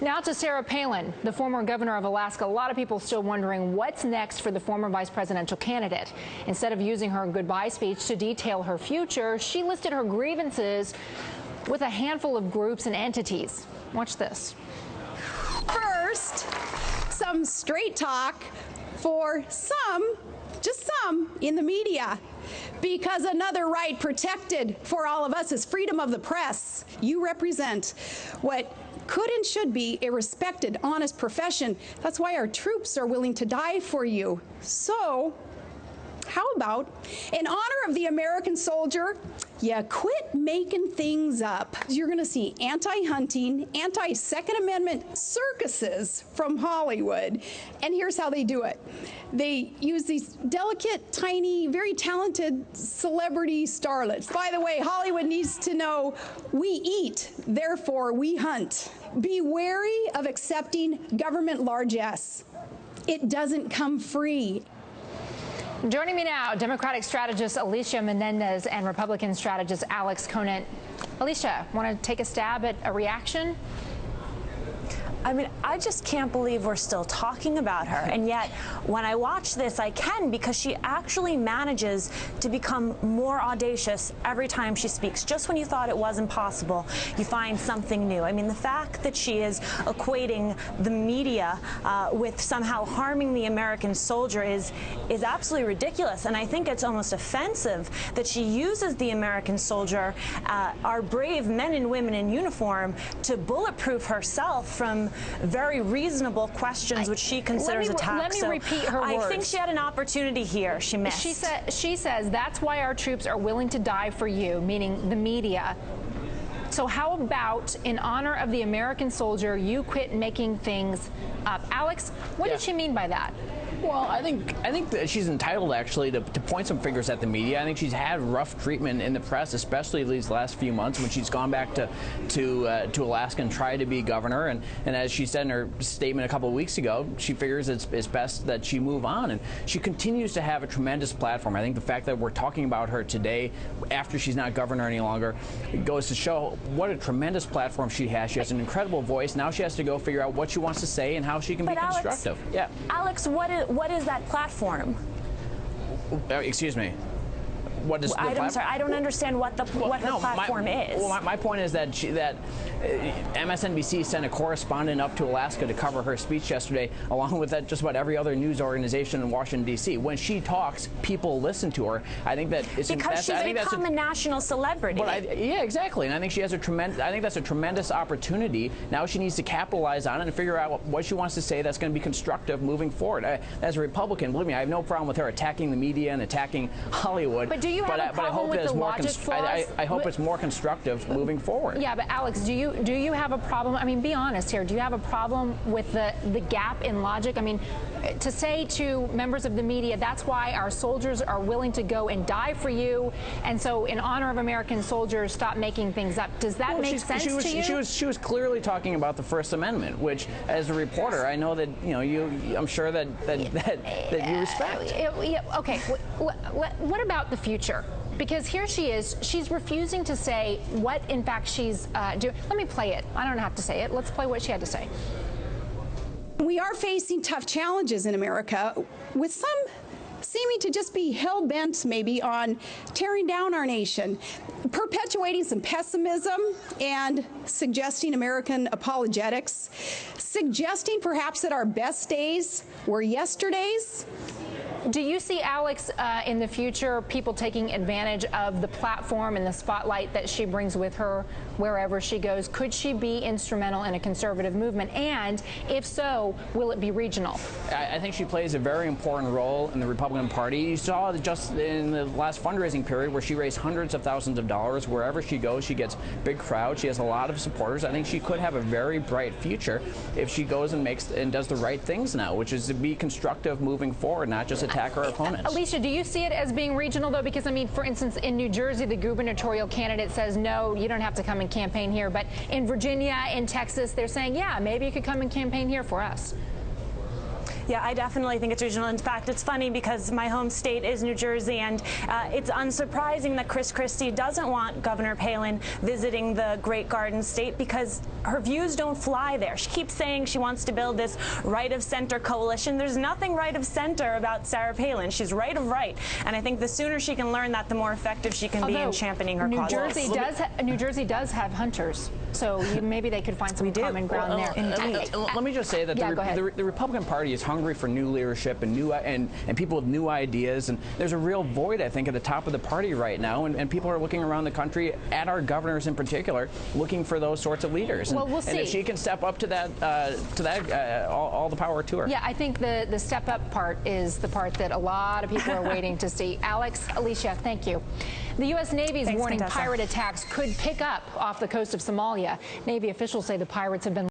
Now to Sarah Palin, the former governor of Alaska. A lot of people still wondering what's next for the former vice presidential candidate. Instead of using her goodbye speech to detail her future, she listed her grievances with a handful of groups and entities. Watch this. First, some straight talk for some, just some, in the media. Because another right protected for all of us is freedom of the press. You represent what could and should be a respected, honest profession. That's why our troops are willing to die for you. So, how about, in honor of the American soldier, you quit making things up. You're going to see anti-hunting, anti-Second Amendment circuses from Hollywood. And here's how they do it. They use these delicate, tiny, very talented celebrity starlets. By the way, Hollywood needs to know we eat, therefore we hunt. Be wary of accepting government largesse. It doesn't come free. Joining me now, Democratic strategist Alicia Menendez and Republican strategist Alex Conant. Alicia, want to take a stab at a reaction? I mean, I just can't believe we're still talking about her. And yet, when I watch this, I can, because she actually manages to become more audacious every time she speaks. Just when you thought it was impossible, you find something new. I mean, the fact that she is equating the media with somehow harming the American soldier is absolutely ridiculous. And I think it's almost offensive that she uses the American soldier, our brave men and women in uniform, to bulletproof herself from very reasonable questions which she considers attacks. Let me repeat her words. I think she had an opportunity here. She missed. She says that's why our troops are willing to die for you, meaning the media. So how about, in honor of the American soldier, you quit making things up? Alex, what did she mean by that? Well, I think that she's entitled, actually, to point some fingers at the media. I think she's had rough treatment in the press, especially these last few months when she's gone back to Alaska and tried to be governor. And as she said in her statement a couple of weeks ago, she figures it's best that she move on. And she continues to have a tremendous platform. I think the fact that we're talking about her today, after she's not governor any longer, goes to show what a tremendous platform she has. She has an incredible voice. Now she has to go figure out what she wants to say and how she can be constructive. Alex, what is that platform? Excuse me. What is the platform? I'm sorry, I don't understand what her platform is. Well, my point is that MSNBC sent a correspondent up to Alaska to cover her speech yesterday, along with just about every other news organization in Washington, D.C. When she talks, people listen to her. I think that it's because she's become a national celebrity. Yeah, exactly. And I think she has I think that's a tremendous opportunity. Now she needs to capitalize on it and figure out what she wants to say that's going to be constructive moving forward. As a Republican, believe me, I have no problem with her attacking the media and attacking Hollywood. But do you have a problem with the logic flaws? I hope it's more constructive moving forward. Yeah, but Alex, do you have a problem? I mean, be honest here. Do you have a problem with the gap in logic? I mean, to say to members of the media, that's why our soldiers are willing to go and die for you, and so in honor of American soldiers, stop making things up. Does that make sense to you? She was clearly talking about the First Amendment, which, as a reporter, I know that I'm sure that you respect. Okay. What about the future? Because here she is, she's refusing to say what, in fact, she's doing. Let me play it. I don't have to say it. Let's play what she had to say. We are facing tough challenges in America, with some seeming to just be hell-bent maybe on tearing down our nation, perpetuating some pessimism and suggesting American apologetics, suggesting perhaps that our best days were yesterday's. Do you see, Alex, in the future, people taking advantage of the platform and the spotlight that she brings with her wherever she goes? Could she be instrumental in a conservative movement? And if so, will it be regional? I think she plays a very important role in the Republican Party. You saw just in the last fundraising period where she raised hundreds of thousands of dollars. Wherever she goes, she gets big crowds. She has a lot of supporters. I think she could have a very bright future if she goes and does the right things now, which is to be constructive moving forward, not just attack her opponents. Alicia, do you see it as being regional, though? Because, I mean, for instance, in New Jersey, the gubernatorial candidate says, no, you don't have to come and campaign here. But in Virginia, in Texas, they're saying, yeah, maybe you could come and campaign here for us. Yeah, I definitely think it's regional. In fact, it's funny because my home state is New Jersey, and it's unsurprising that Chris Christie doesn't want Governor Palin visiting the Great Garden State because her views don't fly there. She keeps saying she wants to build this right-of-center coalition. There's nothing right-of-center about Sarah Palin. She's right of right, and I think the sooner she can learn that, the more effective she can be in championing her cause. New Jersey does have hunters, so maybe they could find some common ground there. Indeed. Let me just say that the Republican Party is hungry for new leadership and and people with new ideas, and there's a real void, I think, at the top of the party right now, and people are looking around the country at our governors in particular, looking for those sorts of leaders. Well, we'll see. And if she can step up to that, all the power to her. Yeah, I think the step up part is the part that a lot of people are waiting to see. Alex, Alicia, thank you. The U.S. Navy is warning pirate attacks could pick up off the coast of Somalia. Navy officials say the pirates have been